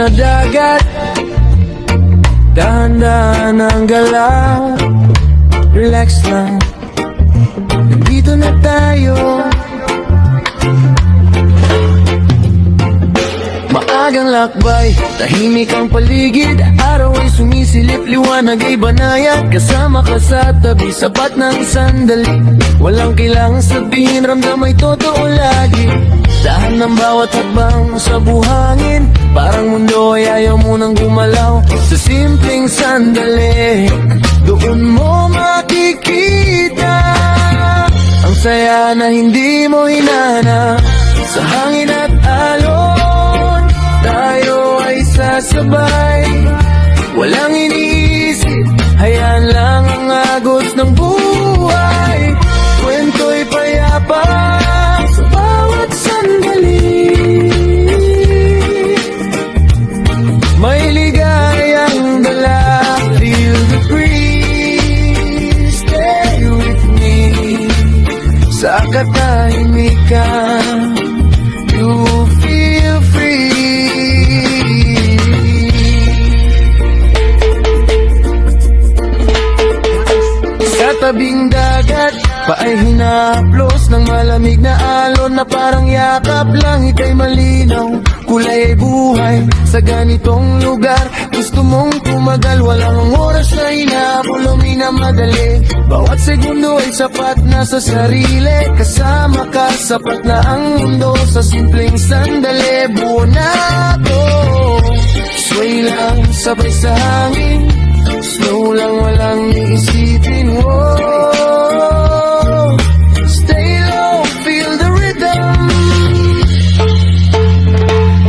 na dagat, dahan-dahan ang galaw. Relax lang, nandito na tayo. Maagang lakbay, tahimik ang paligid. Araw ay sumisilip, liwanag ay banayad. Kasama ka sa tabi, sapat ng sandali. Walang kailangang sabihin, ramdam ay totoo lagi. Dahan ng bawat hakbang sa buhangin, parang mundo ay ayaw mo nang gumalaw. Sa simpleng sandali, doon mo makikita ang saya na hindi mo hinanap. Sa hangin at alon, tayo ay sasabay. Walang iniisip, hayaan lang ang agos ng buhay. Kwento'y payapa sa bawat sandali. May ligayang dala, feel the breeze. Stay with me sa katahimikan. You feel free. Sa tabing dagat, paay hinaplos ng malamig na alon na parang yakap. Langit ay malinaw, kulay ay buhay. Sa ganitong lugar, gusto mong tumagal. Walang oras na hinabol o minamadali. Bawat segundo ay sapat na sa sarili. Kasama ka, sapat na ang mundo. Sa simpleng sandali, buo na to. Sway lang, sabay sa hangin. Slow lang, walang iisipin. Whoa. Stay low, feel the rhythm.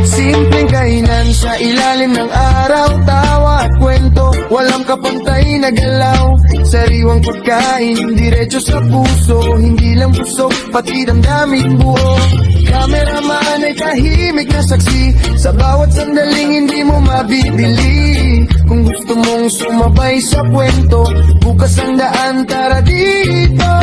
Simpleng kainan sa ilalim ng araw. Tawa at kwento, walang kapantay na galaw. Sariwang pagkain, diretso sa puso. Hindi lang busog, pati damdamin buo. Cameraman ay tahimik na saksi. Sa bawat sandaling hindi mo mabibili. Kung gusto mong sumabay sa kwento, bukas ang daan, tara dito.